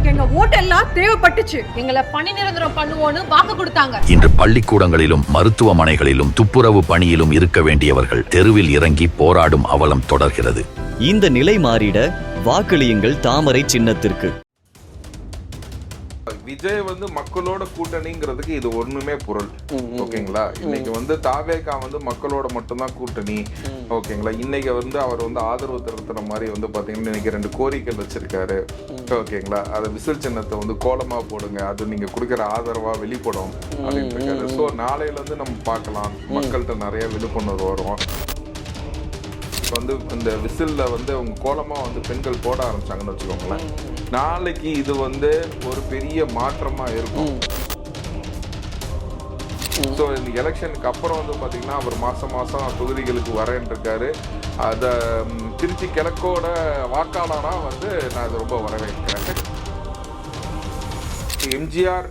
எங்களுக்கு எங்க ஓட்டெல்லாம் தேவைப்பட்டுச்சு. எங்களை பணி நிரந்தரம் பண்ணுவோன்னு வாக்கு கொடுத்தாங்க. இன்று பள்ளிக்கூடங்களிலும் மருத்துவமனைகளிலும் துப்புரவு பணியிலும் இருக்க வேண்டியவர்கள் தெருவில் இறங்கி போராடும் அவலம் தொடர்கிறது. இந்த நிலை மாறிட வாக்களியுங்கள் தாமரை சின்னத்திற்கு. விஜய் வந்து மக்களோட கூட்டணிங்கிறதுக்கு இது ஒண்ணுமே பொருள். ஓகேங்களா? இன்னைக்கு வந்து தாவேகா வந்து மக்களோட மட்டும்தான் கூட்டணி. ஓகேங்களா? இன்னைக்கு வந்து அவர் வந்து ஆதரவு திரட்டுற மாதிரி வந்து பாத்தீங்கன்னா இன்னைக்கு 2 கோரிக்கை வச்சிருக்காரு. ஓகேங்களா? அதை விசில் சின்னத்தை வந்து கோலமா போடுங்க, அது நீங்க கொடுக்குற ஆதரவா வெளிப்படும் அப்படின்னு இருக்காரு. ஸோ நாளையில இருந்து நம்ம பார்க்கலாம், மக்கள்கிட்ட நிறைய விழிப்புணர்வு வரும். வந்து இந்த விசில்ல வந்து அவங்க கோலமா வந்து பெண்கள் போட ஆரம்பிச்சாங்கன்னு வச்சுக்கோங்களேன், நாளைக்கு இது வந்து ஒரு பெரிய மாற்றமா இருக்கும். ஸோ இந்த எலெக்ஷனுக்கு அப்புறம் வந்து பார்த்தீங்கன்னா அவர் மாசம் தொகுதிகளுக்கு வரேன் இருக்காரு. அதை திருச்சி கிழக்கோட வாக்காளராக வந்து நான் அதை ரொம்ப வரவேற்கிறேன். எம்ஜிஆர்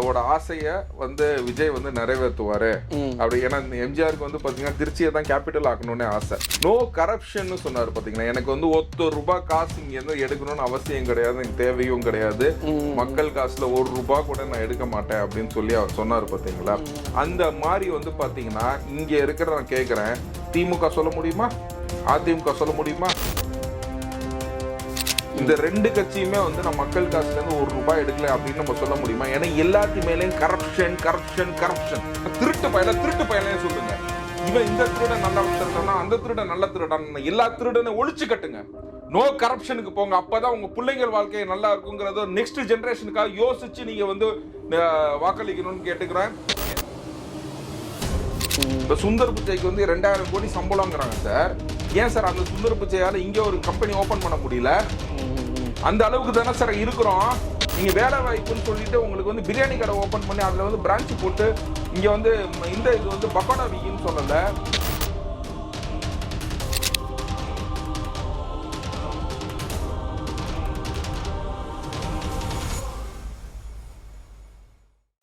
ஓட ஆசையை வந்து விஜய் வந்து நிறைவேற்றுவாரு அப்படி. ஏன்னா எம்ஜிஆருக்கு வந்து பாத்தீங்கன்னா திருச்சியை தான் கேபிட்டல் ஆக்கணும்னு ஆசை. நோ கரப்ஷன் சொன்னாரு பாத்தீங்கன்னா. எனக்கு வந்து ₹1 காசு இங்க இருந்து எடுக்கணும்னு அவசியம் கிடையாது, எனக்கு தேவையும் கிடையாது. மக்கள் காசுல ₹1 கூட நான் எடுக்க மாட்டேன் அப்படின்னு சொல்லி அவர் சொன்னாரு பாத்தீங்களா. அந்த மாதிரி வந்து பாத்தீங்கன்னா இங்க இருக்கிற நான் கேட்கிறேன், திமுக சொல்ல முடியுமா? அதிமுக சொல்ல முடியுமா? இந்த 2 கட்சியுமே வந்து நான் மக்கள் காசுல இருந்து ₹1 எடுக்கல அப்படின்னு நம்ம சொல்ல முடியுமா? ஏன்னா எல்லாத்து மேலேயும் கரப்ஷன். திருட்டு பயலே சொல்லுங்க. இவன் இந்த திருடன் நல்ல திருடனா, அந்த திருடன் நல்ல திருடன், எல்லா திருடனை ஒழிச்சு கட்டுங்க. நோ கரப்ஷனுக்கு போங்க. அப்பதான் உங்க பிள்ளைகள் வாழ்க்கை நல்லா இருக்குங்கிறத நெக்ஸ்ட் ஜெனரேஷனுக்காக யோசிச்சு நீங்க வந்து வாக்களிக்கணும்னு கேட்டுக்கிறேன். இப்ப சுந்தர் பிச்சைக்கு வந்து 2000 கோடி சம்பளம்ங்கிறாங்க சார். ஏன் சார் அந்த சுந்தர் பிச்சையால இங்க ஒரு கம்பெனி ஓபன் பண்ண முடியல? அந்த அளவுக்கு தானே சார் இருக்கிறோம். நீங்க வேலை வாய்ப்புன்னு சொல்லிட்டு உங்களுக்கு வந்து பிரியாணி கடை ஓபன் பண்ணி அதுல வந்து பிரான்ச் போட்டு இங்க வந்து இந்த இது வந்து பக்கோடா வீக்குன்னு சொல்லல.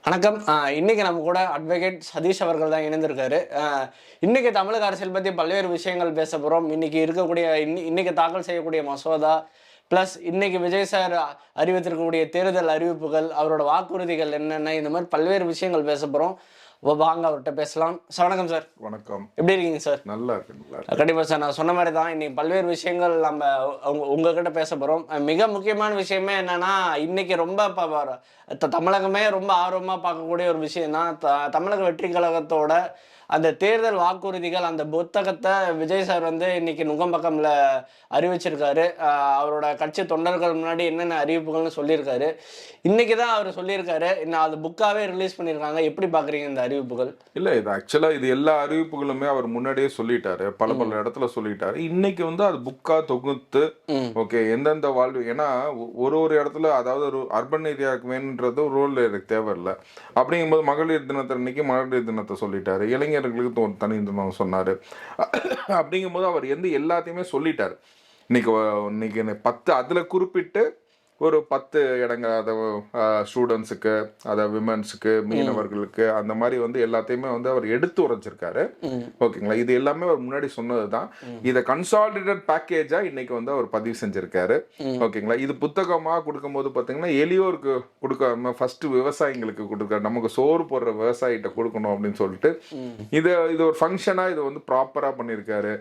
வணக்கம். இன்னைக்கு நம்ம கூட அட்வொகேட் சதீஷ் அவர்கள் தான் இணைந்திருக்காரு. இன்னைக்கு தமிழக அரசியல் பற்றி பல்வேறு விஷயங்கள் பேச போகிறோம். இன்னைக்கு இருக்கக்கூடிய இன்னைக்கு தாக்கல் செய்யக்கூடிய மசோதா ப்ளஸ் இன்னைக்கு விஜய் சார் அறிவித்திருக்கக்கூடிய தேர்தல் அறிவிப்புகள், அவரோட வாக்குறுதிகள் என்னென்ன, இந்த மாதிரி பல்வேறு விஷயங்கள் பேச போகிறோம். வாங்க அவர்கிட்ட பேசலாம். வணக்கம் சார். வணக்கம். எப்படி இருக்கீங்க சார்? நல்லா இருக்கு. கண்டிப்பாக சார், நான் சொன்ன மாதிரி தான் இன்னைக்கு பல்வேறு விஷயங்கள் நம்ம உங்ககிட்ட பேச போகிறோம். மிக முக்கியமான விஷயமே என்னன்னா, இன்னைக்கு ரொம்ப தமிழகமே ரொம்ப ஆர்வமாக பார்க்கக்கூடிய ஒரு விஷயம் தான் தமிழக வெற்றி கழகத்தோட அந்த தேர்தல் வாக்குறுதிகள். அந்த புத்தகத்தை விஜய் சார் வந்து இன்னைக்கு நுங்கம்பக்கம்ல அறிவிச்சிருக்காரு. அவரோட கட்சி தொண்டர்கள் முன்னாடி என்னென்ன அறிவிப்புகள்னு சொல்லியிருக்காரு. இன்னைக்கு தான் அவர் சொல்லியிருக்காரு. இன்னும் அது புக்காவே ரிலீஸ் பண்ணியிருக்காங்க. எப்படி பார்க்குறீங்க இந்த அறிவிப்புகள்? இல்லை, இது ஆக்சுவலாக இது எல்லா அறிவிப்புகளுமே அவர் முன்னாடியே சொல்லிட்டாரு, பல இடத்துல சொல்லிட்டாரு. இன்னைக்கு வந்து அது புக்கா தொகுத்து ஓகே எந்தெந்த வாழ்வு, ஏன்னா ஒரு இடத்துல அதாவது ஒரு அர்பன் ஏரியாவுக்கு வேணுன்றது ஒரு ரோல் எனக்கு தேவையில்லை. அப்படிங்கும்போது மகளிர் தினத்தை இன்னைக்கு மகளிர் தினத்தை சொல்லிட்டாரு, இளைஞர்களுக்கு ஒரு தனி தினம் சொன்னாரு. அப்படிங்கும்போது அவர் எல்லாத்தையுமே சொல்லிட்டாரு. இன்னைக்கு 10 அதுல குறிப்பிட்டு ஒரு 10 இடங்கள், அதை ஸ்டூடெண்ட்ஸுக்கு, அதை விமன்ஸுக்கு, மீனவர்களுக்கு, அந்த மாதிரி வந்து எல்லாத்தையுமே வந்து அவர் எடுத்து உரைச்சிருக்காரு. ஓகேங்களா? இது எல்லாமே அவர் முன்னாடி சொன்னது தான். இதை கன்சாலிடேட்டட் பேக்கேஜா இன்னைக்கு வந்து அவர் பதிவு செஞ்சிருக்காரு. ஓகேங்களா? இது புத்தகமாக கொடுக்கும்போது பார்த்தீங்கன்னா எளியோருக்கு கொடுக்காம ஃபர்ஸ்ட் விவசாயிங்களுக்கு கொடுக்க, நமக்கு சோறு போடுற விவசாயிகிட்ட கொடுக்கணும் அப்படின்னு சொல்லிட்டு இது ஒரு ஃபங்க்ஷனாக இது வந்து ப்ராப்பராக பண்ணியிருக்காரு.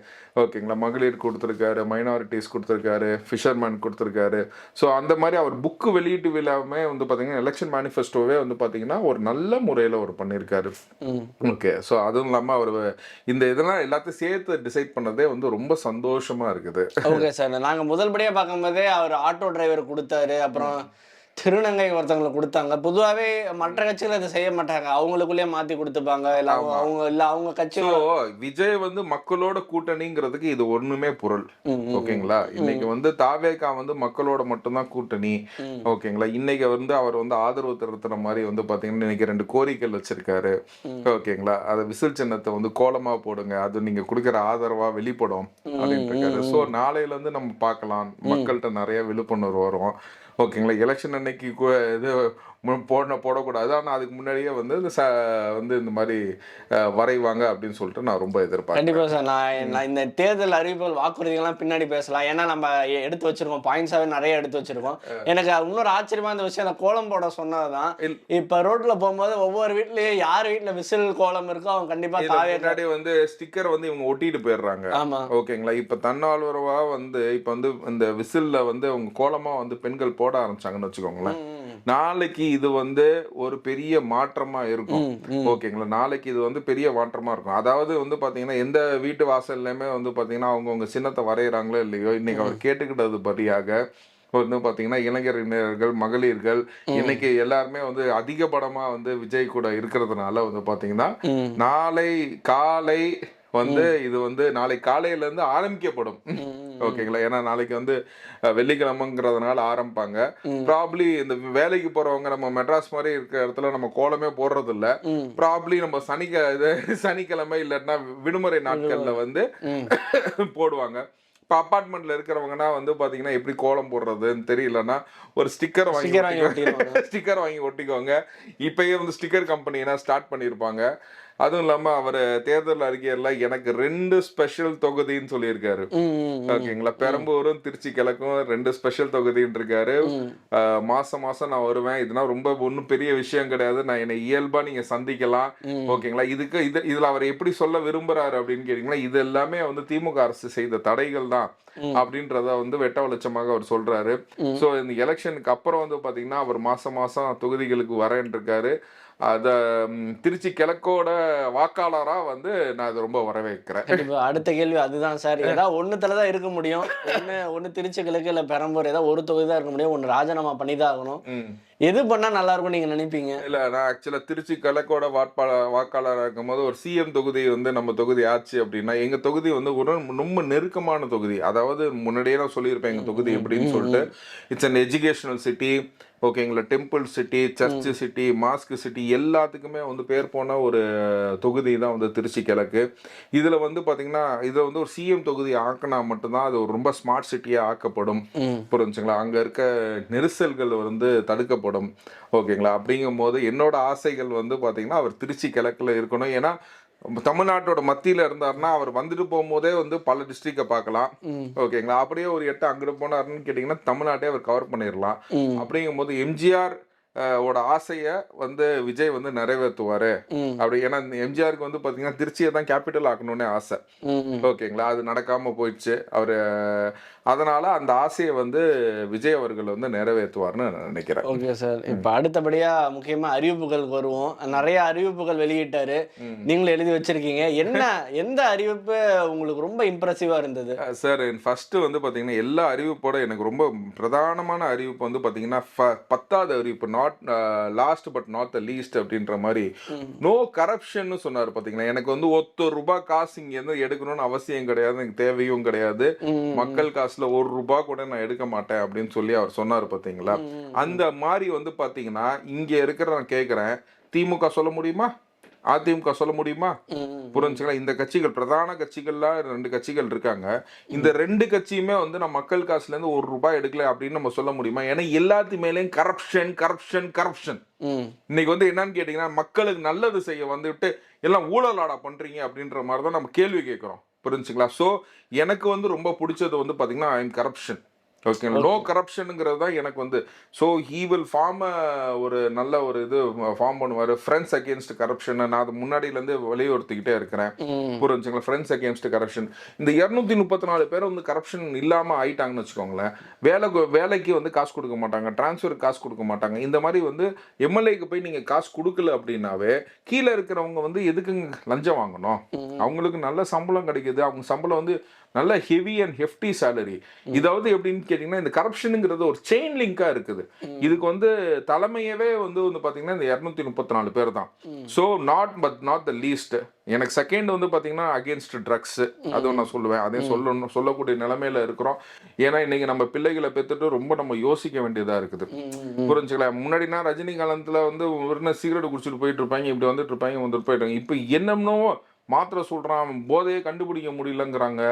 ஓகேங்களா? மகளிர் கொடுத்துருக்காரு, மைனாரிட்டிஸ் கொடுத்துருக்காரு, ஃபிஷர்மேன் கொடுத்துருக்காரு. ஸோ அந்த மாதிரி அவர் புக்கு வெளியீட்டு விழாமே வந்து பார்த்தீங்கன்னா எலெக்ஷன் மேனிஃபெஸ்டோவே வந்து பார்த்தீங்கன்னா ஒரு நல்ல முறையில் அவர் பண்ணியிருக்காரு. ஓகே. ஸோ அதுவும் இல்லாமல் அவர் இதெல்லாம் எல்லாத்தையும் சேர்த்து டிசைட் பண்ணதே வந்து ரொம்ப சந்தோஷமா இருக்குது. ஓகே சார், நாங்கள் முதல்படியாக பார்க்கும்போதே அவர் ஆட்டோ டிரைவர் கொடுத்தாரு, அப்புறம் திருநங்கை ஒருத்தவங்களுக்கு கொடுத்தாங்க. பொதுவாகவே மற்ற கட்சிகள் அதை செய்ய மாட்டாங்க, அவங்களுக்குள்ளேயே மாற்றி கொடுத்துப்பாங்க. அவங்க கட்சி விஜய் வந்து மக்களோட கூட்டணிங்கிறதுக்கு இது ஒண்ணுமே பொருள். ஓகேங்களா? இன்னைக்கு வந்து தாவேகா வந்து மக்களோட மட்டும்தான் கூட்டணி. ஓகேங்களா? இன்னைக்கு வந்து அவர் வந்து ஆதரவு திரட்டுற மாதிரி வந்து பாத்தீங்கன்னா இன்னைக்கு 2 கோரிக்கை வச்சிருக்காரு. ஓகேங்களா? அதை விசில் சின்னத்தை வந்து கோலமா போடுங்க, அது நீங்க கொடுக்குற ஆதரவா வெளிப்படும் அப்படின்னு இருக்காரு. ஸோ நாளையில இருந்து நம்ம பார்க்கலாம், மக்கள்கிட்ட நிறைய விழிப்புணர்வு வரும். ஓகேங்களா? எலெக்ஷன் அன்னைக்கு இது போடக்கூடாது. ஆனால் அதுக்கு முன்னாடியே வந்து வந்து இந்த மாதிரி வரைவாங்க அப்படின்னு சொல்லிட்டு நான் ரொம்ப எதிர்பார்க்கிறேன். கண்டிப்பா சார். நான் இந்த தேர்தல் அறிவிப்புகள் வாக்குறுதிகள்லாம் பின்னாடி பேசலாம். ஏன்னா நம்ம எடுத்து வச்சிருக்கோம், பாயிண்ட்ஸாவே நிறைய எடுத்து வச்சிருக்கோம். எனக்கு இன்னொரு ஆச்சரியமா இந்த விஷயம், அந்த கோலம் போட சொன்னதுதான். இப்ப ரோட்ல போகும்போது ஒவ்வொரு வீட்லயும் யார் வீட்டுல விசில் கோலம் இருக்கோ அவங்க கண்டிப்பா முன்னாடி வந்து ஸ்டிக்கர் வந்து இவங்க ஒட்டிட்டு போயிடுறாங்க. ஆமா, ஓகேங்களா. இப்ப தன்னால்வரவா வந்து இப்ப வந்து இந்த விசில்ல வந்து அவங்க கோலமா வந்து பெண்கள் போட ஆரம்பிச்சாங்கன்னு வச்சுக்கோங்களேன். நாளைக்கு இது வந்து ஒரு பெரிய மாற்றமா இருக்கும். ஓகேங்களா. நாளைக்கு இது வந்து பெரிய மாற்றமா இருக்கும். அதாவது வந்து பாத்தீங்கன்னா எந்த வீட்டு வாசல்லையுமே வந்து பாத்தீங்கன்னா அவங்கவுங்க சின்னத்தை வரைகிறாங்களோ இல்லையோ, இன்னைக்கு அவர் கேட்டுக்கிட்டது படியாக வந்து பாத்தீங்கன்னா இளைஞர்கள், மகளிர்கள் இன்னைக்கு எல்லாருமே வந்து அதிக படமா வந்து விஜய் கூட இருக்கிறதுனால வந்து பாத்தீங்கன்னா நாளை காலை வந்து இது வந்து நாளை காலையில இருந்து ஆரம்பிக்கப்படும். ஓகேங்களா. ஏன்னா நாளைக்கு வந்து வெள்ளிக்கிழமைங்கிறதுனால ஆரம்பிப்பாங்க. ப்ராப்ளி இந்த வேலைக்கு போறவங்க நம்ம மெட்ராஸ் மாதிரி இருக்கிற இடத்துல நம்ம கோலமே போடுறது இல்ல. ப்ராப்ளி நம்ம சனிக்கிழமை இல்லைன்னா விடுமுறை நாட்கள்ல வந்து போடுவாங்க. இப்போ அப்பார்ட்மெண்ட்ல இருக்கிறவங்கன்னா வந்து பாத்தீங்கன்னா எப்படி கோலம் போடுறதுன்னு தெரியலன்னா ஒரு ஸ்டிக்கர் வாங்கி ஒட்டிக்கோங்க. இப்பயே வந்து ஸ்டிக்கர் கம்பெனினா ஸ்டார்ட் பண்ணியிருப்பாங்க. அதுவும் இல்லாம அவர் தேர்தல் அறிக்கையில எனக்கு 2 ஸ்பெஷல் தொகுதின்னு சொல்லியிருக்காரு. ஓகேங்களா. பெரம்பூரும் திருச்சி கிழக்கும் 2 ஸ்பெஷல் தொகுதின்னு இருக்காரு. மாசம் நான் வருவேன். இதெல்லாம் ரொம்ப ஒன்றும் பெரிய விஷயம் கிடையாது. நான் என்னை இயல்பா நீங்க சந்திக்கலாம். ஓகேங்களா. இதுல அவர் எப்படி சொல்ல விரும்புறாரு அப்படின்னு கேட்டீங்கன்னா, இது எல்லாமே வந்து திமுக அரசு செய்த தடைகள் தான் அப்படின்றத வந்து வெட்ட வெளிச்சமாக அவர் சொல்றாரு. சோ இந்த எலெக்ஷனுக்கு அப்புறம் வந்து பாத்தீங்கன்னா அவர் மாசம் தொகுதிகளுக்கு வரேன் இருக்காரு. அத திருச்சி கிழக்கோட வாக்காளரா வந்து நான் அதை ரொம்ப வரவேற்கிறேன். அடுத்த கேள்வி அதுதான் சார். ஏதாவது ஒண்ணுத்துலதான் இருக்க முடியும். ஒண்ணு திருச்சி கிழக்கு இல்ல பெரம்பூர், ஏதாவது ஒரு தொகுதி தான் இருக்க முடியும். ஒண்ணு ராஜினாமா பண்ணிதான் ஆகணும். எது பண்ணா நல்லா இருக்கும் நீங்க நினைப்பீங்க? இல்ல, நான் ஆக்சுவலா திருச்சி கிழக்கோட வாக்காளராக இருக்கும் போது ஒரு சிஎம் தொகுதி வந்து நம்ம தொகுதி ஆச்சு அப்படின்னா, எங்க தொகுதி வந்து ஒரு ரொம்ப நெருக்கமான தொகுதி. அதாவது முன்னாடியே நான் சொல்லியிருப்பேன் எங்க தொகுதி எப்படின்னு சொல்லிட்டு. It's an educational city. ஓகேங்களா. Temple city, church city, mosque city எல்லாத்துக்குமே வந்து பேர் போன ஒரு தொகுதி தான் வந்து திருச்சி கிழக்கு. இதுல வந்து பாத்தீங்கன்னா இதை வந்து ஒரு சிஎம் தொகுதி ஆக்கினா மட்டும்தான் அது ஒரு ரொம்ப ஸ்மார்ட் சிட்டியா ஆக்கப்படும். புரிஞ்சுங்களா. அங்க இருக்க நெரிசல்கள் வந்து தடுக்கப்படும். ஓகேங்களா. அப்படிங்கும் போது என்னோட ஆசைகள் வந்து பாத்தீங்கன்னா அவர் திருச்சி கிழக்குல இருக்கணும். ஏன்னா தமிழ்நாட்டோட மத்தியில இருந்தாருன்னா அவர் வந்துட்டு போகும்போதே வந்து பல டிஸ்ட்ரிக்ட பார்க்கலாம். ஓகேங்களா. அப்படியே ஒரு 8 அங்கிட்டு போனாருன்னு கேட்டீங்கன்னா தமிழ்நாட்டே அவர் கவர் பண்ணிடலாம். அப்படிங்கும் போது எம்ஜிஆர் ஓட ஆசைய வந்து விஜய் வந்து நிறைவேற்றுவாரு. அப்படி ஏன்னா எம்ஜிஆருக்கு வந்து பாத்தீங்கன்னா திருச்சியை தான் கேபிட்டல் ஆக்கணும்னு ஆசை. ஓகேங்களா. அது நடக்காம போயிடுச்சு. அவரு அதனால அந்த ஆசையை வந்து விஜய் அவர்கள் வந்து நிறைவேற்றுவார்னு நினைக்கிறேன். Okay sir. இப்ப அடுத்தபடியா முக்கியமா அறிவிப்புகளுக்கு வருவோம். நிறைய அறிவிப்புகள் வெளியிட்டாரு, நீங்களும் எழுதி வச்சிருக்கீங்க. எந்த அறிவிப்பு உங்களுக்கு ரொம்ப இம்ப்ரெசிவா இருந்தது சார்? ஃபர்ஸ்ட் வந்து பாத்தீங்கன்னா எல்லா அறிவிப்போட எனக்கு ரொம்ப பிரதானமான அறிவிப்பு வந்து பாத்தீங்கன்னா 10வது அறிவிப்பு, not last but not the least அப்படின்ற மாதிரி நோ கரப்ஷன் சொன்னாரு. பாத்தீங்கன்னா எனக்கு வந்து ₹1 காசு இங்க இருந்து எடுக்கணும்னு அவசியம் கிடையாது, எனக்கு தேவையும் கிடையாது. மக்கள் காசு ₹1 கூட நான் எடுக்க மாட்டேன் அப்படின்னு சொல்லி அவர் சொன்னாரு. பாத்தீங்களா. அந்த மாதிரி வந்து பாத்தீங்கன்னா இங்க இருக்கிற நான் கேக்குறேன், திமுக சொல்ல முடியுமா? அதிமுக சொல்ல முடியுமா? புரிஞ்சுங்களா. இந்த கட்சிகள் பிரதான கட்சிகள்ல 2 கட்சிகள் இருக்காங்க. இந்த 2 கட்சியுமே வந்து நான் மக்கள் காசுல இருந்து ₹1 எடுக்கல அப்படின்னு நம்ம சொல்ல முடியுமா? ஏன்னா எல்லாத்து மேலேயும் கரப்ஷன். இன்னைக்கு வந்து என்னன்னு கேட்டீங்கன்னா மக்களுக்கு நல்லது செய்ய வந்துட்டு எல்லாம் ஊழலாடா பண்றீங்க அப்படின்ற மாதிரி தான் நம்ம கேள்வி கேட்கிறோம். புரிஞ்சுங்களா. ஸோ எனக்கு வந்து ரொம்ப பிடிச்சது வந்து பாத்தீங்கன்னா I am corruption. Okay. No கரப்ஷனுங்கிறது தான் எனக்கு வந்து. ஸோ ஹீ வில் ஃபார்ம் ஒரு நல்ல ஒரு இது ஃபார்ம் பண்ணுவார். ஃப்ரெண்ட்ஸ் அகேன்ஸ்ட் கரப்ஷன் நான் அது முன்னாடியிலேருந்து வலியுறுத்திக்கிட்டே இருக்கிறேன். புரிஞ்சுங்களா. Friends against corruption. இந்த 234 பேர் வந்து கரப்ஷன் இல்லாமல் ஆயிட்டாங்கன்னு வச்சுக்கோங்களேன். வேலைக்கு வந்து காசு கொடுக்க மாட்டாங்க, டிரான்ஸ்ஃபருக்கு காசு கொடுக்க மாட்டாங்க. இந்த மாதிரி வந்து எம்எல்ஏக்கு போய் நீங்கள் காசு கொடுக்கல அப்படின்னாவே கீழே இருக்கிறவங்க வந்து எதுக்கு லஞ்சம் வாங்கணும்? அவங்களுக்கு நல்ல சம்பளம் கிடைக்குது. அவங்க சம்பளம் வந்து நல்ல ஹெவி அண்ட் ஹெஃப்டி சேலரி. இதாவது எப்படின்னு கேட்டீங்கன்னா இந்த கரப்ஷனுங்கிறது ஒரு செயின் லிங்கா இருக்குது. இதுக்கு வந்து தலைமையவே வந்து பாத்தீங்கன்னா இந்த 234 பேர் தான். So not the least. எனக்கு செகண்ட் வந்து பாத்தீங்கன்னா அகேன்ஸ்ட் ட்ரக்ஸ், அதுவும் நான் சொல்லுவேன். அதையும் சொல்லக்கூடிய நிலைமையில இருக்கிறோம். ஏன்னா இன்னைக்கு நம்ம பிள்ளைகளை பெற்றுட்டு ரொம்ப நம்ம யோசிக்க வேண்டியதா இருக்குது. புரிஞ்சுக்கலாம். முன்னாடினா ரஜினி காலத்துல வந்து ஒரு சிகரெட் குடிச்சிட்டு போயிட்டு இருப்பாங்க, இப்படி வந்துட்டு இருப்பாங்க, வந்துட்டு போயிட்டாங்க. இப்ப என்னமோ மாத்திரை சொல்றான், போதையே கண்டுபிடிக்க முடியலங்கிறாங்க.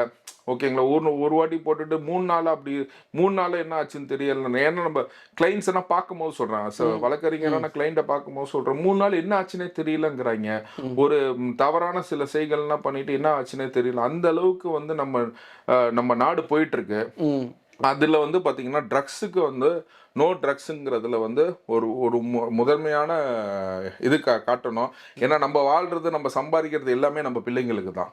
ஓகேங்களா, ஒரு வாட்டி போட்டுட்டு 3 நாள் அப்படி 3 நாள் என்ன ஆச்சுன்னு தெரியல. ஏன்னா நம்ம கிளைண்ட்ஸ் எல்லாம் பார்க்கும்போது சொல்றாங்க, வழக்கறிஞரான கிளைண்ட்டை பார்க்கும்போது சொல்றேன், 3 நாள் என்ன ஆச்சுன்னே தெரியலங்கிறாங்க. ஒரு தவறான சில செய்கள்லாம் பண்ணிட்டு என்ன ஆச்சுன்னே தெரியல. அந்த அளவுக்கு வந்து நம்ம நாடு போயிட்டு இருக்கு. அதுல வந்து பாத்தீங்கன்னா ட்ரக்ஸுக்கு வந்து நோ ட்ரக்ஸுங்கிறதுல வந்து ஒரு முதன்மையான இது காட்டணும். ஏன்னா நம்ம வாழ்றது, நம்ம சம்பாதிக்கிறது எல்லாமே நம்ம பிள்ளைங்களுக்கு தான்.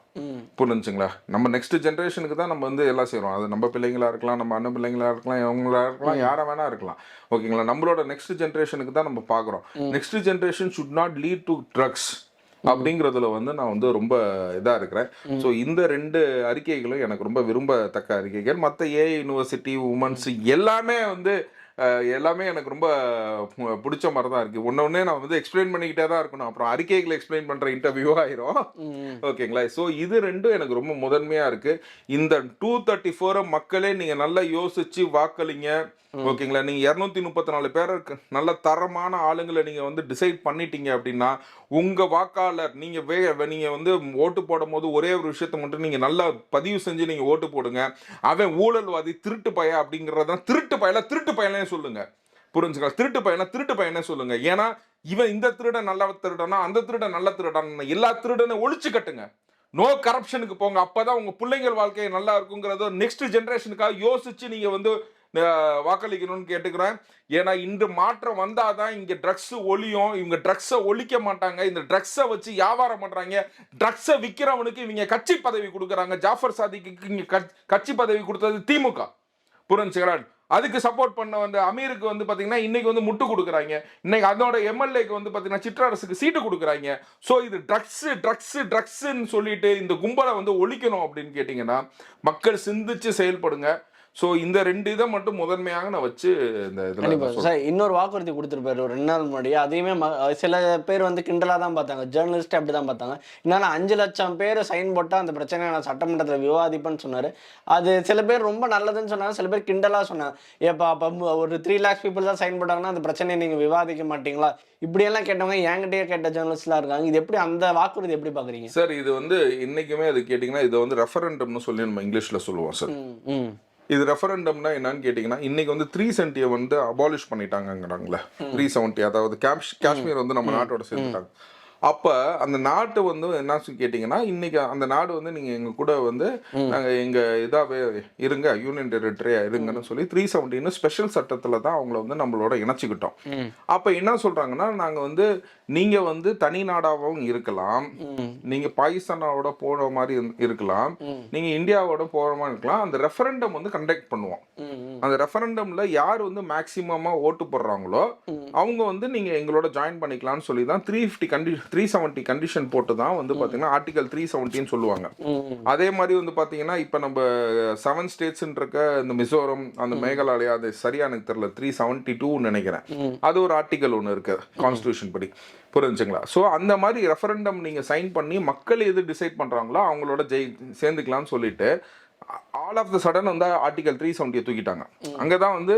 புரிஞ்சுங்களா, நம்ம நெக்ஸ்ட் ஜென்ரேஷனுக்கு தான் நம்ம வந்து எல்லாம் செய்றோம். அது நம்ம பிள்ளைங்களா இருக்கலாம், நம்ம அண்ணன் பிள்ளைங்களா இருக்கலாம், இவங்களா இருக்கலாம், யாரை வேணா இருக்கலாம். ஓகேங்களா, நம்மளோட நெக்ஸ்ட் ஜென்ரேஷனுக்கு தான் நம்ம பாக்குறோம். Next generation should not lead to drugs அப்படிங்கிறதுல வந்து நான் வந்து ரொம்ப இதா இருக்கிறேன். ஸோ இந்த 2 அறிக்கைகளும் எனக்கு ரொம்ப விரும்பத்தக்க அறிக்கைகள். மற்ற ஏஐ யூனிவர்சிட்டி உமன்ஸ் எல்லாமே வந்து எல்லாமே எனக்கு ரொம்ப பிடிச்ச மாதிரி தான் இருக்கு. ஒன்னே நான் வந்து எக்ஸ்பிளைன் பண்ணிக்கிட்டே தான் இருக்கணும், அப்புறம் அறிக்கைகளை எக்ஸ்பிளைன் பண்ற இன்டர்வியூ ஆயிரும். ஓகேங்களா, ஸோ இது 2 எனக்கு ரொம்ப முதன்மையா இருக்கு. இந்த 234 மக்களே நீங்க நல்லா யோசிச்சு வாக்களிங்க. ஓகேங்களா, நீங்க 234 பேர் நல்ல தரமான ஆளுங்களை நீங்க வந்து டிசைட் பண்ணிட்டீங்க அப்படின்னா உங்க வாக்காளர் நீங்க வந்து ஓட்டு போடும் போது ஒரே ஒரு விஷயத்த மட்டும் நீங்க நல்லா பதிவு செஞ்சு நீங்க ஓட்டு போடுங்க. அவன் ஊழல்வாதி, திருட்டு பைய அப்படிங்கறத திருட்டு பயலே சொல்லுங்க. புரிஞ்சுக்கலாம், திருட்டு பையனே சொல்லுங்க. ஏன்னா இவன் இந்த திருடன் நல்ல திருடனா, அந்த திருடன் நல்ல திருடனா, எல்லா திருடனை ஒழிச்சு கட்டுங்க. நோ கரப்ஷனுக்கு போங்க. அப்பதான் உங்க பிள்ளைங்கள் வாழ்க்கை நல்லா இருக்குங்கிறத நெக்ஸ்ட் ஜெனரேஷனுக்காக யோசிச்சு நீங்க வந்து வாக்களிக்கணும்னு கேட்டுக்கிறேன். ஏன்னா இன்று மாற்றம் வந்தாதான் இங்க ட்ரக்ஸ் ஒழியும். இவங்க ட்ரக்ஸை ஒழிக்க மாட்டாங்க. இந்த ட்ரக்ஸை வச்சு வியாபாரம் பண்றாங்க. ட்ரக்ஸை விற்கிறவனுக்கு இவங்க கட்சி பதவி கொடுக்குறாங்க. ஜாஃபர் சாதிக்கு இங்க கட்சி பதவி கொடுத்தது திமுக. புரிஞ்சுங்களா, அதுக்கு சப்போர்ட் பண்ண வந்து அமீருக்கு வந்து பாத்தீங்கன்னா இன்னைக்கு வந்து முட்டு கொடுக்குறாங்க. இன்னைக்கு அதோட எம்எல்ஏக்கு வந்து பாத்தீங்கன்னா சிற்றரசுக்கு சீட்டு கொடுக்குறாங்க. ஸோ இது ட்ரக்ஸ்ன்னு சொல்லிட்டு இந்த கும்பலை வந்து ஒழிக்கணும் அப்படின்னு கேட்டீங்கன்னா மக்கள் சிந்திச்சு செயல்படுங்க. ஸோ இந்த 2 இதை மட்டும் முதன்மையாக நான் வச்சு இந்த இதில் சார் இன்னொரு வாக்குறுதி கொடுத்துருப்பாரு ஒரு 2 நாள் முன்னாடி. அதையுமே சில பேர் வந்து கிண்டலாக தான் பார்த்தாங்க, ஜேர்னலிஸ்ட் அப்படி தான் பார்த்தாங்க. என்னன்னா 5 லட்சம் பேர் சைன் போட்டால் அந்த பிரச்சனையை நான் சட்டமன்றத்தில் விவாதிப்பேன்னு சொன்னார். அது சில பேர் ரொம்ப நல்லதுன்னு சொன்னாங்க, சில பேர் கிண்டலாக சொன்னாங்க. ஏப்பா அப்போ ஒரு 3 lakhs people தான் சைன் போட்டாங்கன்னா அந்த பிரச்சனையை நீங்கள் விவாதிக்க மாட்டீங்களா? இப்படியெல்லாம் கேட்டவங்க என்கிட்டயே கேட்ட ஜேர்னலிஸ்ட்லாம் இருக்காங்க. இது எப்படி அந்த வாக்குறுதி எப்படி பார்க்குறீங்க சார்? இது வந்து இன்னைக்குமே அது கேட்டிங்கன்னா இது வந்து ரெஃபரண்டம்னு சொல்லி நம்ம இங்கிலீஷில் சொல்லுவோம் சார். இது ரெஃபரண்டம்னா என்னன்னு கேட்டிங்கன்னா இன்னைக்கு வந்து 370 வந்து அபாலிஷ் பண்ணிட்டாங்கிறாங்களே. 370 அதாவது காஷ்மீர் வந்து நம்ம நாட்டோட சேர்த்துட்டாங்க. அப்போ அந்த நாட்டு வந்து என்ன கேட்டிங்கன்னா இன்னைக்கு அந்த நாடு வந்து நீங்கள் எங்கள் கூட வந்து நாங்கள் எங்கள் இதாகவே இருங்க, யூனியன் டெரிட்டரியாக இருங்கன்னு சொல்லி 370 ஸ்பெஷல் சட்டத்தில் தான் அவங்கள வந்து நம்மளோட இணைச்சிக்கிட்டோம். அப்போ என்ன சொல்கிறாங்கன்னா நாங்கள் வந்து நீங்கள் வந்து தனி நாடாகவும் இருக்கலாம், நீங்கள் பாகிஸ்தானோட போகிற மாதிரி இருக்கலாம், நீங்கள் இந்தியாவோட போகிற மாதிரி இருக்கலாம். அந்த ரெஃபரண்டம் வந்து கண்டக்ட் பண்ணுவோம். அந்த ரெஃபரண்டமில் யார் வந்து மேக்சிமமாக ஓட்டு போடுறாங்களோ அவங்க வந்து நீங்கள் எங்களோட ஜாயின் பண்ணிக்கலாம்னு சொல்லி தான் 370 கண்டிஷன் போட்டு தான் வந்து பாத்தீங்கன்னா ஆர்டிகல் 370 சொல்லுவாங்க. அதே மாதிரி வந்து பாத்தீங்கன்னா இப்ப நம்ம 7 ஸ்டேட்ஸ் இருக்க இந்த மிசோரம், அந்த மேகாலயா, அது சரியா எனக்கு தெரியல, 372 நினைக்கிறேன். அது ஒரு ஆர்டிகல் ஒன்று இருக்கு கான்ஸ்டிடியூஷன் படி. புரிஞ்சுங்களா? ஸோ அந்த மாதிரி ரெஃபரண்டம் நீங்க சைன் பண்ணி மக்கள் எது டிசைட் பண்றாங்களோ அவங்களோட சேர்ந்துக்கலாம்னு சொல்லிட்டு ஆல் ஆஃப் த சடன் வந்து ஆர்டிகல் 370 தூக்கிட்டாங்க. அங்கதான் வந்து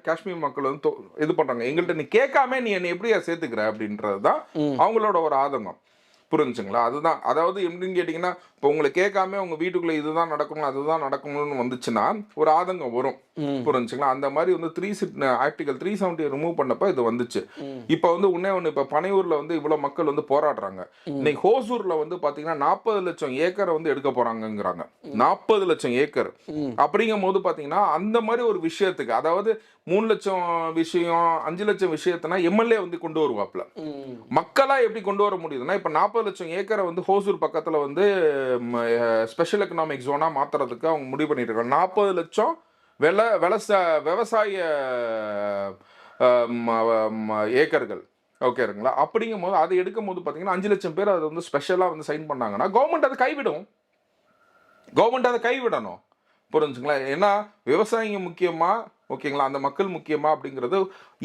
காஷ்மீர் மக்கள் வந்து இது பண்றாங்க, எங்கள்கிட்ட நீ கேட்காம நீ என்னை எப்படியா சேர்த்துக்கிற அப்படின்றதுதான் அவங்களோட ஒரு ஆதங்கம். புரிஞ்சுங்களா? அதுதான், அதாவது எப்படின்னு கேட்டீங்கன்னா இப்போ உங்களை கேட்காம உங்க வீட்டுக்குள்ள இதுதான் நடக்கணும் அதுதான் நடக்கணும்னு வந்துச்சுன்னா ஒரு ஆதங்கம் வரும். புரிஞ்சுங்களா? அந்த மாதிரி வந்து ஆர்டிகல் 370 ரிமூவ் பண்ணப்ப இது வந்துச்சு. இப்ப வந்து ஒண்ணு இப்ப பனையூர்ல வந்து இவ்வளவு மக்கள் வந்து போராடுறாங்க. இன்னைக்கு ஹோசூர்ல வந்து பாத்தீங்கன்னா 40 லட்சம் ஏக்கரை வந்து எடுக்க போறாங்கிறாங்க. 40 லட்சம் ஏக்கர் அப்படிங்கும் போது பாத்தீங்கன்னா அந்த மாதிரி ஒரு விஷயத்துக்கு, அதாவது 3 லட்சம் விஷயம் 5 லட்சம் விஷயத்தினா எம்எல்ஏ வந்து கொண்டு வருவாப்ல. மக்களா எப்படி கொண்டு வர முடியுதுன்னா இப்ப 40 லட்சம் ஏக்கரை வந்து ஹோசூர் பக்கத்துல வந்து ஸ்பெஷல் எக்கனாமிக் ஜோனா மாத்துறதுக்கு அவங்க முடிவு பண்ணிட்டு இருக்காங்க. 40 லட்சம் விவசாய ஏக்கர்கள். ஓகேங்களா? அப்படிங்கும் போது அதை எடுக்கும் போது பாத்தீங்கன்னா 5 லட்சம் பேர் அதை வந்து ஸ்பெஷலா வந்து சைன் பண்ணாங்கன்னா கவர்மெண்ட் அதை கைவிடணும். புரிஞ்சுங்களா? ஏன்னா விவசாயிங்க முக்கியமா, ஓகேங்களா, அந்த மக்கள் முக்கியமா அப்படிங்கிறது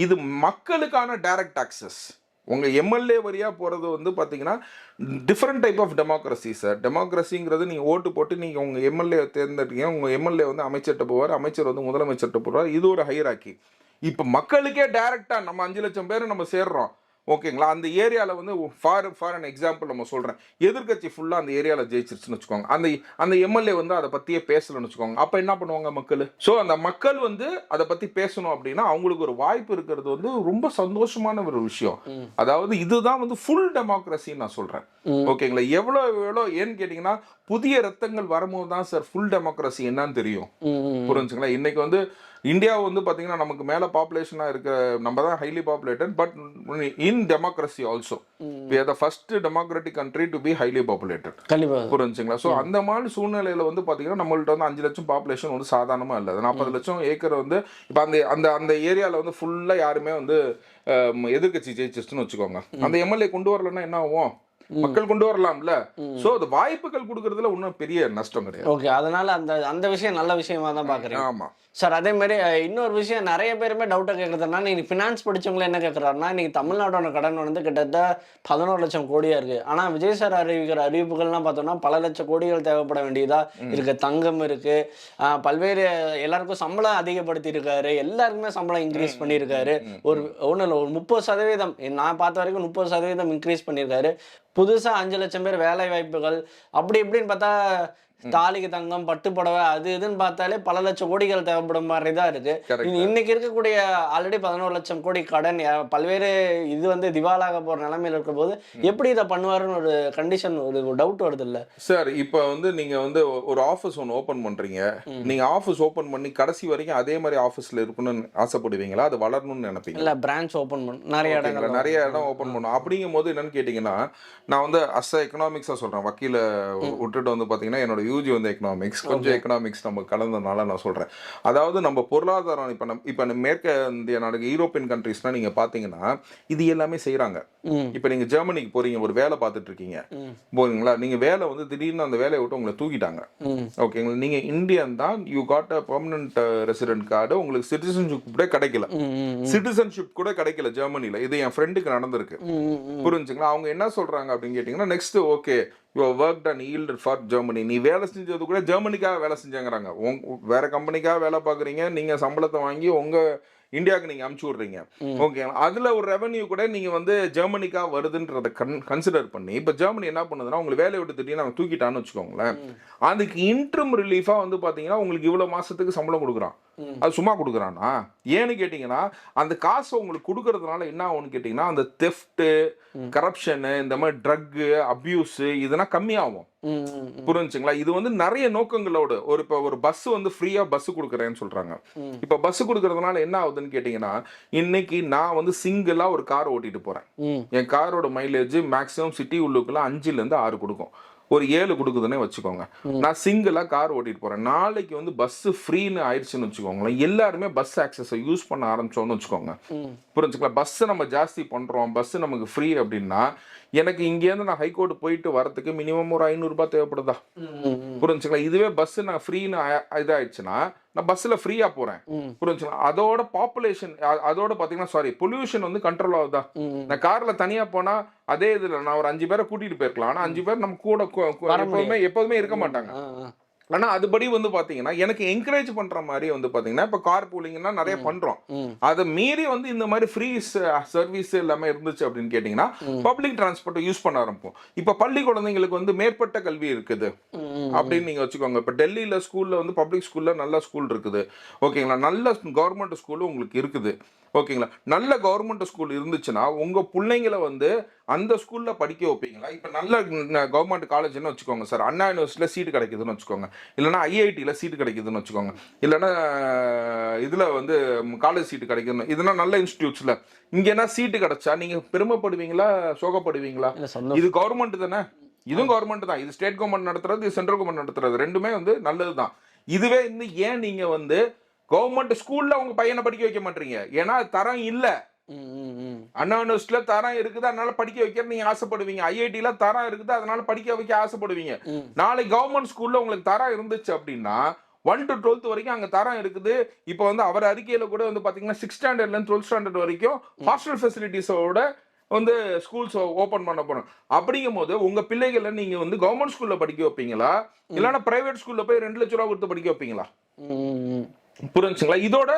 இது மக்களுக்கான டைரக்ட் ஆக்சஸ். உங்க எம்எல்ஏ வரியா போறது வந்து பாத்தீங்கன்னா different type of democracy sir. டெமோக்ரஸிங்கிறது நீங்க ஓட்டு போட்டு நீங்க உங்க எம்எல்ஏ தேர்ந்தெடுக்கீங்க, உங்க எம்எல்ஏ வந்து அமைச்சர்கிட்ட போவார், அமைச்சர் வந்து முதலமைச்சர்கிட்ட போவார். இது ஒரு ஹைராக்கி. இப்ப மக்களுக்கே டைரக்டா நம்ம 5 லட்சம் பேர் நம்ம சேர்றோம், ஓகேங்களா, அந்த ஏரியாவில் வந்து ஃபார் அன் எக்ஸாம்பிள் நம்ம சொல்கிறேன், எதிர்கட்சி ஃபுல்லாக அந்த ஏரியாவில் ஜெயிச்சிருச்சுன்னு வச்சுக்கோங்க, அந்த எம்எல்ஏ வந்து அதை பற்றியே பேசலன்னு வச்சுக்கோங்க, அப்போ என்ன பண்ணுவாங்க மக்கள்? ஸோ அந்த மக்கள் வந்து அதை பற்றி பேசணும் அப்படின்னா அவங்களுக்கு ஒரு வாய்ப்பு இருக்கிறது வந்து ரொம்ப சந்தோஷமான ஒரு விஷயம். அதாவது இதுதான் வந்து ஃபுல் டெமோக்ரஸின்னு நான் சொல்கிறேன். ஓகேங்களா, எவ்வளோ ஏன்னு கேட்டிங்கன்னா புதிய ரத்தங்கள் வரும்போது தான் சார் ஃபுல் டெமோக்ரஸி என்னன்னு தெரியும். புரிஞ்சுங்களா, இன்னைக்கு வந்து இந்தியா வந்து பார்த்தீங்கன்னா நமக்கு மேலே பாப்புலேஷனாக இருக்க, நம்ம தான் highly populated, but in democracy also we are the first democratic country to be highly populated. புரிஞ்சுங்களா, ஸோ அந்த மாதிரி சூழ்நிலையில் வந்து பார்த்தீங்கன்னா நம்மள்ட்ட வந்து 5 லட்சம் பாப்புலேஷன் வந்து சாதாரணமாக இல்லை. 40 லட்சம் ஏக்கர் வந்து இப்போ அந்த ஏரியாவில் வந்து ஃபுல்லாக யாருமே வந்து எதிர்கட்சி ஜெயிச்சிருச்சுன்னு வச்சுக்கோங்க, அந்த எம்எல்ஏ கொண்டு வரலன்னா என்ன ஆகும்? மக்கள் கொண்டு வரலாம்ல. சோ அது வாய்ப்புகள் கொடுக்கறதுல ஒன்றும் பெரிய நஷ்டம் கிடையாது. ஓகே, அதனால அந்த விஷயம் நல்ல விஷயமா தான் பாக்குறேன். ஆமா சார், அதே மாதிரி இன்னொரு விஷயம் நிறைய பேருமே டவுட்டா கேட்கறதுனா, நீங்க ஃபினான்ஸ் படிச்சவங்கள என்ன கேட்கறாருன்னா, இன்னைக்கு தமிழ்நாட்டோட கடன் வந்து கிட்டத்தட்ட 11 லட்சம் கோடியா இருக்கு. ஆனா விஜய் சார் அறிவிக்கிற அறிவிப்புகள்லாம் பார்த்தோம்னா பல லட்சம் கோடிகள் தேவைப்பட வேண்டியதா இருக்கு. தங்கம் இருக்கு, பல்வேறு எல்லாருக்கும் சம்பளம் அதிகப்படுத்தி இருக்காரு, எல்லாருக்குமே சம்பளம் இன்க்ரீஸ் பண்ணியிருக்காரு. ஒரு 30%, நான் பார்த்த வரைக்கும் 30% இன்க்ரீஸ் பண்ணியிருக்காரு. புதுசா 5 லட்சம் பேர் வேலை வாய்ப்புகள், அப்படி இப்படின்னு பார்த்தா தாலிக்கு தங்கம், பட்டு புடவை, அது இதுன்னு பார்த்தாலே பல லட்சம் கோடிகள் தேவைப்படும் மாதிரி தான் இருக்கு. இன்னைக்கு இருக்கக்கூடிய ஆல்ரெடி 11 லட்சம் கோடி கடன், பல்வேறு இது வந்து திவாலாக போற நிலைமையில இருக்கிற போது எப்படி இதை பண்ணுவாருன்னு ஒரு கண்டிஷன், ஒரு டவுட் வருது இல்ல சார்? இப்போ வந்து நீங்க வந்து ஒரு ஆஃபீஸ் ஒன்று ஓப்பன் பண்றீங்க, நீங்க ஆஃபீஸ் ஓப்பன் பண்ணி கடைசி வரைக்கும் அதே மாதிரி ஆஃபீஸ்ல இருக்கணும்னு ஆசைப்படுவீங்களா? அது வளரணும்னு நினைப்பீங்க? இல்ல, பிரான்ச் ஓப்பன் பண்ணணும், நிறைய இடம் ஓப்பன் பண்ணணும். அப்படிங்கும் போது என்னன்னு கேட்டீங்கன்னா, நான் வந்து எக்கனாமிக்ஸா சொல்றேன், வக்கீல விட்டுட்டு வந்து பாத்தீங்கன்னா என்னோட யூஜி வந்து எக்கனாமிக்ஸ், கொஞ்சம் எக்கனாமிக்ஸ் நம்ம கலந்ததுனால நான் சொல்றேன். அதாவது நம்ம பொருளாதாரம் இப்ப மேற்கு இந்திய நாடுகள், யூரோப்பியன் கண்ட்ரீஸ்னா நீங்க பாத்தீங்கன்னா இது எல்லாமே செய்யறாங்க. இப்ப நீங்க ஜெர்மனிக்கு போறீங்க, ஒரு வேலை பார்த்துட்டு இருக்கீங்க போறீங்களா, நீங்க வேலை வந்து திடீர்னு அந்த வேலையை விட்டு உங்களை தூக்கிட்டாங்க. ஓகேங்களா, நீங்க இந்தியன் தான், you got a permanent resident card, உங்களுக்கு சிட்டிசன்ஷிப் கூட கிடைக்கல, சிட்டிசன்ஷிப் கூட கிடைக்கல ஜெர்மனில. இது என் ஃப்ரெண்டுக்கு நடந்திருக்கு. புரிஞ்சுங்களா, அவங்க என்ன சொல்றாங்க அப்படின்னு கேட்டீங்கன்னா, next okay you work and yield for Germany, நீ வேலை செஞ்சது கூட ஜெர்மனிக்காக வேலை செஞ்சாங்கிறாங்க. வேற கம்பெனிக்காக வேலை பார்க்குறீங்க, நீங்க சம்பளத்தை வாங்கி உங்க இந்தியாவுக்கு நீங்க அமுச்சு விடுறீங்க. ஓகே, அதுல ஒரு ரெவன்யூ கூட நீங்க வந்து ஜெர்மனிக்காக வருதுன்றத கன்சிடர் பண்ணி இப்ப ஜெர்மனி என்ன பண்ணுதுன்னா, உங்களுக்கு வேலையை விட்டு திடீர்னு அவங்க தூக்கிட்டான்னு வச்சுக்கோங்களேன், அதுக்கு இன்ட்ரம் ரிலீஃபா வந்து பாத்தீங்கன்னா உங்களுக்கு இவ்வளவு மாசத்துக்கு சம்பளம் கொடுக்குறான். அது சும்மா கொடுக்குறானா? ஏன்னு கேட்டீங்கன்னா அந்த காசை உங்களுக்கு கொடுக்கறதுனால என்ன ஆகும்னு கேட்டீங்கன்னா, அந்த தெஃப்ட், கரப்ஷன், இந்த மாதிரி ட்ரக் அபியூஸ் இதெல்லாம் கம்மியாகும். புரிஞ்சுங்களா, இது வந்து நிறைய நோக்கங்களோட ஒரு பஸ் வந்து ஃப்ரீயா பஸ் கொடுக்குறேன்னு சொல்றாங்க. இப்ப பஸ் கொடுக்கறதுனால என்ன ஆகுதுன்னு கேட்டீங்கன்னா, இன்னைக்கு நான் வந்து சிங்கிளா ஒரு கார் ஓட்டிட்டு போறேன், என் காரோட மைலேஜ் மேக்ஸிமம் சிட்டி உள்ளுக்குள்ள 5 ல இருந்து 6 கொடுக்கும், ஒரு 7 கொடுக்குதுன்னே வச்சுக்கோங்க. நான் சிங்கிளா கார் ஓட்டிட்டு போறேன், நாளைக்கு வந்து பஸ் ஃப்ரீன்னு ஆயிடுச்சுன்னு வச்சுக்கோங்களேன், எல்லாருமே பஸ் ஆக்சஸை யூஸ் பண்ண ஆரம்பிச்சோம்னு வச்சுக்கோங்க. புரிஞ்சுக்கலாம், பஸ் நம்ம ஜாஸ்தி பண்றோம், பஸ் நமக்கு ஃப்ரீ அப்படின்னா எனக்கு இங்கேருந்து நான் ஹைகோர்ட் போயிட்டு வரதுக்கு மினிமம் ஒரு 500 ரூபாய் தேவைப்படுதா? புரிஞ்சுக்கலாம், இதுவே பஸ் நான் ஃப்ரீன்னு இதாயிடுச்சுன்னா நான் பஸ்ல ஃப்ரீயா போறேன். புரிஞ்சுக்கலாம், அதோட பாப்புலேஷன், அதோட பாத்தீங்கன்னா பொல்யூஷன் வந்து கண்ட்ரோல் ஆகுதா? நான் கார்ல தனியா போனா அதே இதுல நான் ஒரு 5 பேரை கூட்டிட்டு போயிருக்கலாம், ஆனா 5 பேர் நம்ம கூட எப்போதுமே இருக்க மாட்டாங்க. ஆனா அதுபடி வந்து பாத்தீங்கன்னா எனக்கு என்கரேஜ் பண்ற மாதிரி வந்து பாத்தீங்கன்னா இப்ப கார் பூலிங்னா நிறைய பண்றோம், அதை மீறி வந்து இந்த மாதிரி ஃப்ரீ சர்வீஸ் எல்லாமே இருந்துச்சு அப்படின்னு கேட்டீங்கன்னா பப்ளிக் டிரான்ஸ்போர்ட் யூஸ் பண்ண ஆரம்பிப்போம். இப்ப பள்ளி குழந்தைங்களுக்கு வந்து மேற்பட்ட கல்வி இருக்குது அப்படின்னு நீங்க வச்சுக்கோங்க. இப்ப டெல்லியில ஸ்கூல்ல வந்து பப்ளிக் ஸ்கூல்ல நல்ல ஸ்கூல் இருக்குது, ஓகேங்களா, நல்ல கவர்மெண்ட் ஸ்கூலும் உங்களுக்கு இருக்குது, ஓகேங்களா. நல்ல கவர்மெண்ட் ஸ்கூல் இருந்துச்சுன்னா உங்க பிள்ளைங்களை வந்து அந்த ஸ்கூல்ல படிக்க வைப்பீங்களா? இப்ப நல்ல கவர்மெண்ட் காலேஜ்னு வச்சுக்கோங்க சார், அண்ணா யூனிவர்சிட்டியில சீட்டு கிடைக்குதுன்னு வச்சுக்கோங்க, இல்லைன்னா ஐஐடியில சீட்டு கிடைக்குதுன்னு வச்சுக்கோங்க, இல்லைன்னா இதுல வந்து காலேஜ் சீட்டு கிடைக்குதுன்னு, இதெல்லாம் நல்ல இன்ஸ்டிடியூட்ஸ்ல இங்க என்ன சீட்டு கிடைச்சா நீங்க பெருமைப்படுவீங்களா சோகப்படுவீங்களா? இது கவர்மெண்ட் தானே, இதுவும் கவர்மெண்ட் தான், இது ஸ்டேட் கவர்மெண்ட் நடத்துறது, இது சென்ட்ரல் கவர்மெண்ட் நடத்துறது, ரெண்டுமே வந்து நல்லதுதான். இதுவே வந்து ஏன் நீங்க வந்து கவர்மெண்ட் ஸ்கூல்ல உங்க பையனை படிக்க வைக்க மாட்டீங்க? ஏன்னா தரம் இல்ல. அண்ணா யூனிவர்சிட்டியில தரம் இருக்குது அதனால படிக்க வைக்க நீங்க ஆசைப்படுவீங்க, ஐஐடில தரம் இருக்குது அதனால படிக்க வைக்க ஆசைப்படுவீங்க. நாளை கவர்மெண்ட் ஸ்கூல்ல உங்களுக்கு தரம் இருந்துச்சு அப்படின்னா 1 to 12th வரைக்கும் அங்க தரம் இருக்குது. இப்ப வந்து அவர் அறிக்கையில கூட வந்து பாத்தீங்கன்னா 6th standardல இருந்து 12th standard வரைக்கும் ஹாஸ்டல் ஃபெசிலிட்டிஸோட வந்து ஸ்கூல்ஸ் ஓபன் பண்ண போறோம். அப்படிங்கும் போது உங்க பிள்ளைகளை நீங்க வந்து கவர்மெண்ட் ஸ்கூல்ல படிக்க வைப்பீங்களா, இல்லைன்னா பிரைவேட் ஸ்கூல்ல போய் 2 லட்சம் ரூபாய் கொடுத்து படிக்க வைப்பீங்களா? புரிஞ்சுங்களா, இதோட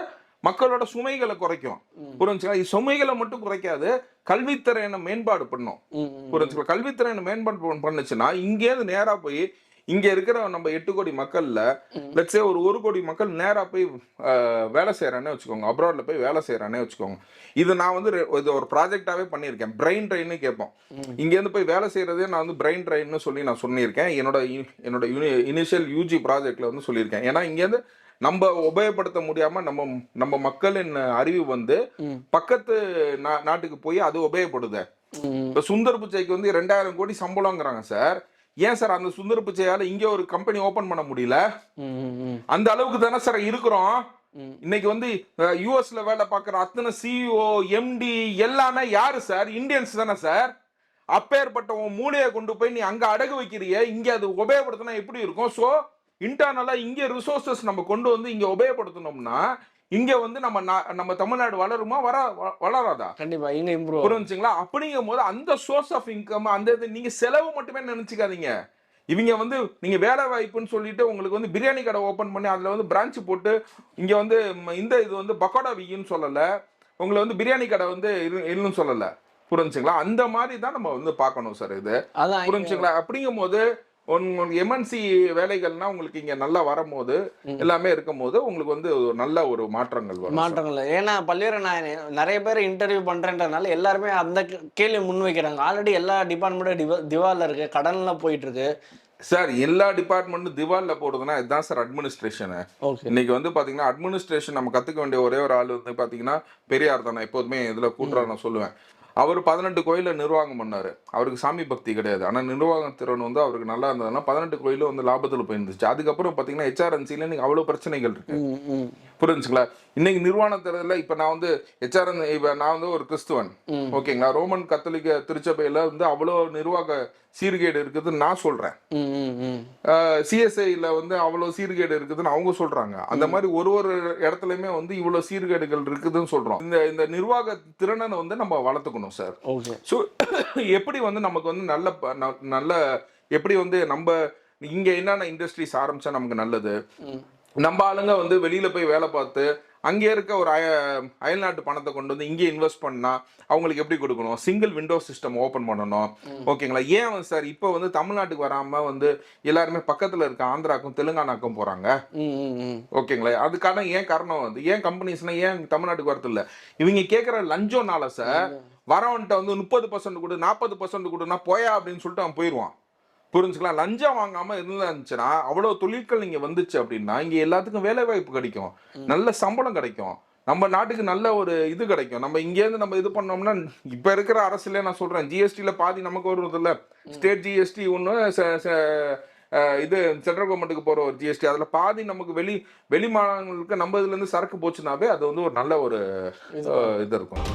மக்களோட சுமைகளை குறைக்கும். புரிஞ்சுங்களா? சுமைகளை மட்டும் குறைக்காது, கல்வித்திறனை மேம்பாடு பண்ணும். புரிஞ்சுங்களா? கல்வித்திறனை மேம்பாடு பண்ணுச்சுன்னா இங்கேருந்து நேரா போய் இங்க இருக்கிற நம்ம 8 கோடி மக்கள்ல லெட்ஸ் சே ஒரு 1 கோடி மக்கள் நேரா போய் வேலை செய்யறானே வச்சுக்கோங்க, அப்ராட்ல போய் வேலை செய்யறானே வச்சுக்கோங்க. இது நான் வந்து இது ஒரு ப்ராஜெக்டாவே பண்ணியிருக்கேன். பிரெயின் ட்ரெயின்னு கேட்போம். இங்க இருந்து போய் வேலை செய்யறதே நான் வந்து பிரெயின் ட்ரெயின்னு சொல்லி நான் சொல்லியிருக்கேன். என்னோட இனிஷியல் யூஜி ப்ராஜெக்ட்ல வந்து சொல்லியிருக்கேன். ஏன்னா இங்க இருந்து நம்ம உபயோகப்படுத்த முடியாம நம்ம மக்களின் அறிவு வந்து பக்கத்து நாட்டுக்கு போய் அது உபயோகப்படுது. இப்ப சுந்தர் பிச்சைக்கு வந்து 2000 கோடி சம்பளம்ங்கிறாங்க சார். ஏன் சார் அந்த சுந்தர் பிச்சையால இங்க ஒரு கம்பெனி ஓபன் பண்ண முடியல? அந்த அளவுக்கு தானே சார் இருக்கிறோம். இன்னைக்கு வந்து யூஎஸ்ல வேலை பார்க்குற அத்தனை சிஇஓ எம்டி எல்லாமே யாரு சார்? இந்தியன்ஸ் தானே சார். அப்பேற்பட்ட உன் மூளையை கொண்டு போய் நீ அங்க அடகு வைக்கிறிய, இங்க அது உபயோகப்படுத்தினா எப்படி இருக்கும்? ஸோ இன்டர்னலா இங்க ரிசோர்சஸ் நம்ம கொண்டு வந்து இங்க உபயோகப்படுத்தணும்னா இங்க வந்து நம்ம தமிழ்நாடு வளருமா? வளராதா? கண்டிப்பா இங்க இம்ப்ரூவ். புரிஞ்சுங்களா? அப்படிங்கும் போது அந்த சோர்ஸ் ஆஃப் இன்கம் அந்த நீங்க செலவு மட்டுமே நினைச்சுக்காதீங்க. இவங்க வந்து நீங்க வேலை வாய்ப்புன்னு சொல்லிட்டு உங்களுக்கு வந்து பிரியாணி கடை ஓபன் பண்ணி அதுல வந்து பிரான்ச் போட்டு இங்க வந்து இந்த இது வந்து பக்கோடா வின்னு சொல்லல, உங்களை வந்து பிரியாணி கடை வந்து இல்லைன்னு சொல்லல. புரிஞ்சுங்களா? அந்த மாதிரி தான் நம்ம வந்து பார்க்கணும் சார் இது. புரிஞ்சுங்களா? அப்படிங்கும் போது உங்களுக்கு எம்என்சி வேலைகள்னா உங்களுக்கு இங்க நல்லா வரும்போது எல்லாமே இருக்கும் போது உங்களுக்கு வந்து நல்ல ஒரு மாற்றங்கள் வரும். ஏன்னா பல்வேறு நான் நிறைய பேர் இன்டர்வியூ பண்றேன்றதுனால எல்லாருமே அந்த கேள்வி முன் வைக்கிறாங்க. ஆல்ரெடி எல்லா டிபார்ட்மெண்ட்டும் திவால்ல இருக்கு, கடன்ல போயிட்டு இருக்கு சார். எல்லா டிபார்ட்மெண்ட்டும் திவால்ல போடுதுன்னா இதுதான் சார் அட்மினிஸ்ட்ரேஷன். இன்னைக்கு வந்து பாத்தீங்கன்னா அட்மினிஸ்ட்ரேஷன் நம்ம கத்துக்க வேண்டிய ஒரே ஒரு ஆள் வந்து பாத்தீங்கன்னா பெரியார் தான். எப்போதுமே இதுல கூட்டுறா நான் சொல்லுவேன். அவர் 18 கோயில நிர்வாகம் பண்ணாரு. அவருக்கு சாமி பக்தி கிடையாது, ஆனா நிர்வாக திறன் வந்து அவருக்கு நல்லா இருந்ததுன்னா 18 கோயிலும் வந்து லாபத்துல போயிருந்துச்சு. அதுக்கப்புறம் பாத்தீங்கன்னா ஹெச்ஆர்என்சில இன்னைக்கு அவ்வளவு பிரச்சனைகள் இருக்கு. புரிஞ்சுங்களா? இன்னைக்கு நிர்வாணத்துல இப்ப நான் வந்து இப்ப நான் வந்து ஒரு கிறிஸ்துவன், ஓகேங்களா? ரோமன் கத்தோலிக்க திருச்சபையில வந்து அவ்வளவு நிர்வாக சீர்கேடு இருக்குதுன்னு நான் சொல்றேன். சிஎஸ்ஐல வந்து அவ்வளவு சீர்கேடு இருக்குதுன்னு அவங்க சொல்றாங்க. அந்த மாதிரி ஒரு இடத்துலயுமே வந்து இவ்வளவு சீர்கேடுகள் இருக்குதுன்னு சொல்றோம். இந்த நிர்வாக திறனை வந்து நம்ம வளர்த்துக்கணும் சார். ஸோ எப்படி வந்து நமக்கு வந்து நல்ல எப்படி வந்து நம்ம இங்க என்னென்ன இண்டஸ்ட்ரீஸ் ஆரம்பிச்சா நமக்கு நல்லது, நம்ம ஆளுங்க வந்து வெளியில போய் வேலை பார்த்து அங்கே இருக்க ஒரு அயல்நாட்டு பணத்தை கொண்டு வந்து இங்கே இன்வெஸ்ட் பண்ணா அவங்களுக்கு எப்படி கொடுக்கணும்? சிங்கிள் விண்டோ சிஸ்டம் ஓபன் பண்ணணும். ஓகேங்களா? ஏன் சார் இப்போ வந்து தமிழ்நாட்டுக்கு வராம வந்து எல்லாருமே பக்கத்துல இருக்க ஆந்திராக்கும் தெலுங்கானாக்கும் போறாங்க? ஓகேங்களா? அதுக்கான ஏன் காரணம் வந்து ஏன் கம்பெனிஸ்னா ஏன் தமிழ்நாட்டுக்கு வரது இல்ல? இவங்க கேட்கிற லஞ்சம்னால சார். வரவன்ட்ட வந்து 30% கொடு 40% கொடுனா போயா அப்படின்னு சொல்லிட்டு அவன் போயிடுவான். புரிஞ்சுக்கலாம்? லஞ்சம் வாங்காம இருந்துச்சுன்னா அவ்வளவு தொழில்கள் இங்க வந்துச்சு அப்படின்னா இங்க எல்லாத்துக்கும் வேலை வாய்ப்பு கிடைக்கும், நல்ல சம்பளம் கிடைக்கும், நம்ம நாட்டுக்கு நல்ல ஒரு இது கிடைக்கும். நம்ம இங்க இருந்து நம்ம இது பண்ணோம்னா இப்ப இருக்கிற அரசுல நான் சொல்றேன் ஜிஎஸ்டில பாதி நமக்கு வருவது இல்ல. ஸ்டேட் ஜிஎஸ்டி ஒண்ணு, இது சென்ட்ரல் கவர்மெண்ட்டுக்கு போற ஒரு ஜிஎஸ்டி, அதுல பாதி நமக்கு வெளி மாநிலங்களுக்கு நம்ம இதுல இருந்து சரக்கு போச்சுனாவே அது வந்து ஒரு நல்ல ஒரு இது இருக்கும்.